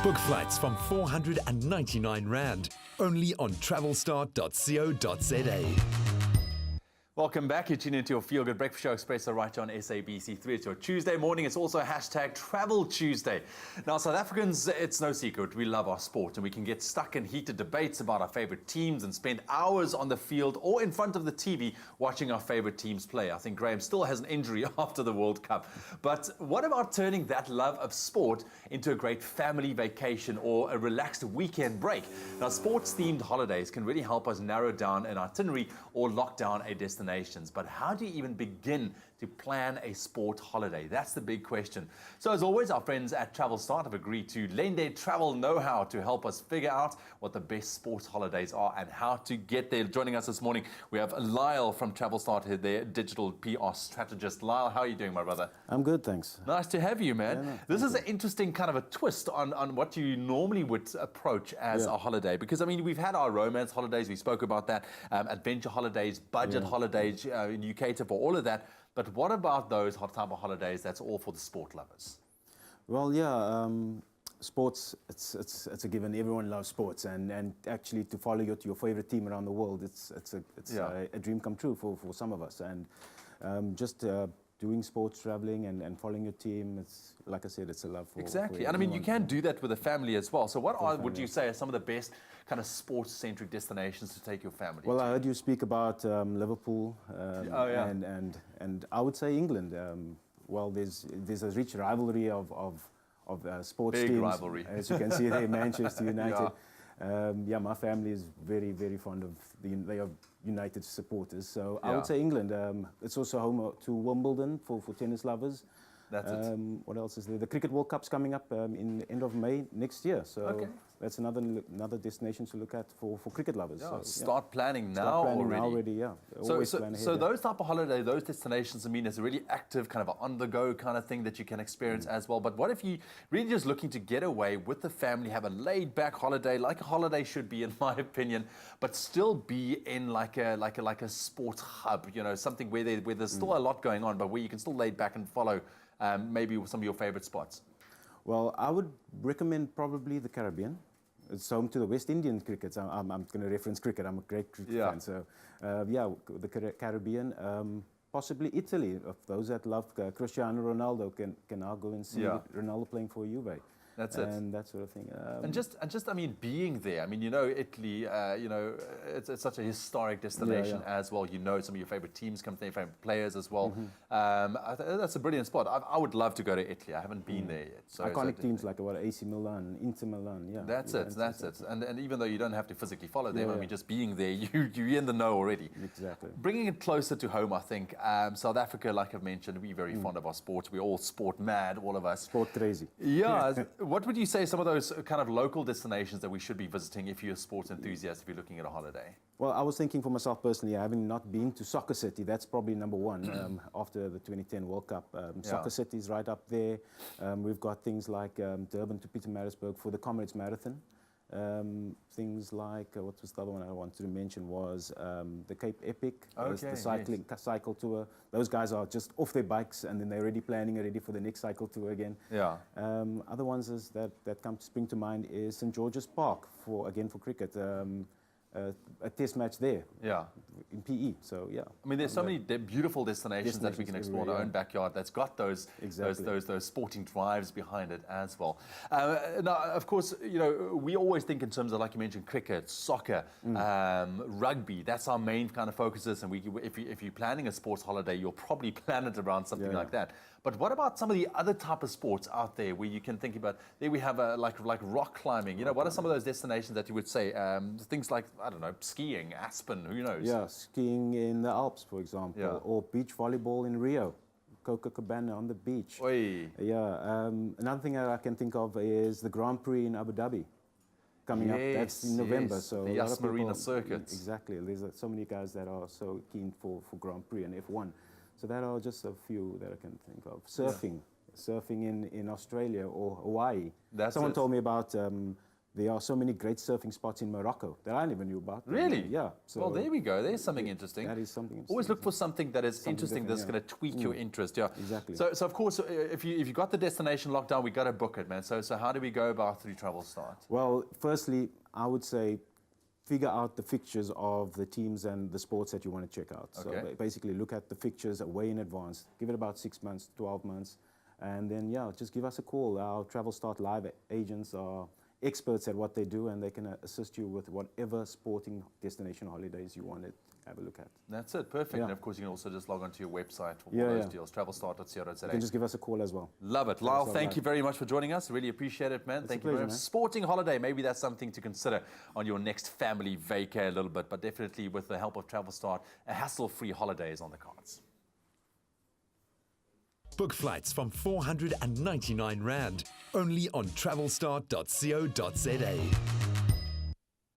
Book flights from 499 Rand, only on travelstart.co.za. Welcome back. You're tuning into your Feel Good Breakfast Show, Expresso, right here on SABC3. It's your Tuesday morning. It's also a hashtag Travel Tuesday. Now, South Africans, it's no secret, we love our sport and we can get stuck in heated debates about our favorite teams and spend hours on the field or in front of the TV watching our favorite teams play. I think Graham still has an injury after the World Cup. But what about turning that love of sport into a great family vacation or a relaxed weekend break? Now, sports-themed holidays can really help us narrow down an itinerary or lock down a destination. But how do you even begin to plan a sport holiday? That's the big question. So as always, our friends at Travelstart have agreed to lend their travel know-how to help us figure out what the best sports holidays are and how to get there. Joining us this morning, we have Lyle from Travelstart, their digital PR strategist. Lyle, how are you doing, my brother? I'm good, thanks. Nice to have you, man. Yeah, no, this is an interesting kind of a twist on what you normally would approach as a holiday. Because, I mean, we've had our romance holidays. We spoke about that. Adventure holidays, budget holidays, in UK for all of that. But what about those type of holidays that's all for the sport lovers? Well, sports, it's a given. Everyone loves sports, and actually to follow your favorite team around the world, it's a dream come true for some of us. And doing sports, traveling, and following your team, it's, like I said, it's a love for Exactly. And I mean, you can do that with a family as well. So what would you say are some of the best kind of sports-centric destinations to take your family Well, to? I heard you speak about Liverpool, and I would say England. Well, there's a rich rivalry of sports Big teams. rivalry. As you can see there, Manchester United. My family is very, very fond of they are United supporters. So I would say England. It's also home to Wimbledon for tennis lovers. That's it. What else is there? The Cricket World Cup's coming up in the end of May next year. So that's another destination to look at for cricket lovers. Yeah, So, start planning now Start planning already. now already, yeah. So those type of holiday, those destinations, I mean, it's a really active kind of on-the-go kind of thing that you can experience as well. But what if you really just looking to get away with the family, have a laid-back holiday, like a holiday should be, in my opinion, but still be in like a sports hub, you know, something where there's still a lot going on, but where you can still lay back and follow maybe some of your favorite spots? Well, I would recommend probably the Caribbean. It's home to the West Indian cricket. I'm going to reference cricket. I'm a great cricket fan. So, the Caribbean, possibly Italy. Of those that love Cristiano Ronaldo can now go and see Ronaldo playing for Juve. That's it. And that sort of thing. And just, I mean, being there. I mean, you know, Italy. It's such a historic destination as well. You know, some of your favorite teams come there, favorite players as well. That's a brilliant spot. I would love to go to Italy. I haven't been there yet. So iconic teams like AC Milan, Inter Milan. Yeah. That's it. And even though you don't have to physically follow them, I mean, just being there, you're in the know already. Exactly. Bringing it closer to home, I think. South Africa, like I've mentioned, we're very fond of our sports. We're all sport mad, all of us. Sport crazy. Yeah. What would you say some of those kind of local destinations that we should be visiting if you're a sports enthusiast, if you're looking at a holiday? Well, I was thinking for myself personally, having not been to Soccer City, that's probably number one after the 2010 World Cup. Soccer City is right up there. We've got things like Durban to Pietermaritzburg for the Comrades Marathon. Things like, what was the other one I wanted to mention was the Cape Epic, the cycle tour. Those guys are just off their bikes and then they're already planning already for the next cycle tour again. Yeah. Other ones that come to spring to mind is St. George's Park for cricket. A test match there. Yeah. In PE. So yeah. I mean, there's so many beautiful destinations that we can explore in our own backyard that's got those sporting drives behind it as well. Now, of course, you know, we always think in terms of, like you mentioned, cricket, soccer, rugby. That's our main kind of focuses. And if you're planning a sports holiday, you'll probably plan it around something like that. But what about some of the other type of sports out there where you can think about? There we have like rock climbing. You know, what are some of those destinations that you would say? Things like, I don't know, skiing, Aspen, who knows? Yeah, skiing in the Alps, for example, or beach volleyball in Rio, Copacabana on the beach. Oy. Yeah. Another thing that I can think of is the Grand Prix in Abu Dhabi coming up. That's in November. So the Yas Marina circuit. Exactly. There's so many guys that are so keen for Grand Prix and F1. So that are just a few that I can think of. Surfing in Australia or Hawaii. Someone told me about there are so many great surfing spots in Morocco that I never knew about. Really? Yeah. So Well, there we go. There's something interesting. that is something interesting. Always look for something that is interesting that's different, going to tweak your interest. Yeah, Exactly. So of course, if you got the destination locked down, we got to book it, man. So how do we go about through Travelstart? Well, firstly, I would say figure out the fixtures of the teams and the sports that you want to check out. So basically look at the fixtures way in advance. Give it about 6 months, 12 months. And then, just give us a call. Our Travelstart live agents are experts at what they do, and they can assist you with whatever sporting destination holidays you want to have a look at. That's it, perfect. Yeah. And of course, you can also just log onto your website for all Yeah, those yeah. deals, travelstart.co.za. You can just give us a call as well. Love it. Lyle, Travelstart thank Live. you very much for joining us. Really appreciate it, man. It's Thank a you very pleasure, much. man. Sporting holiday, maybe that's something to consider on your next family vacay a little bit, but definitely with the help of Travelstart, a hassle-free holiday is on the cards. Book flights from 499 Rand, only on travelstart.co.za.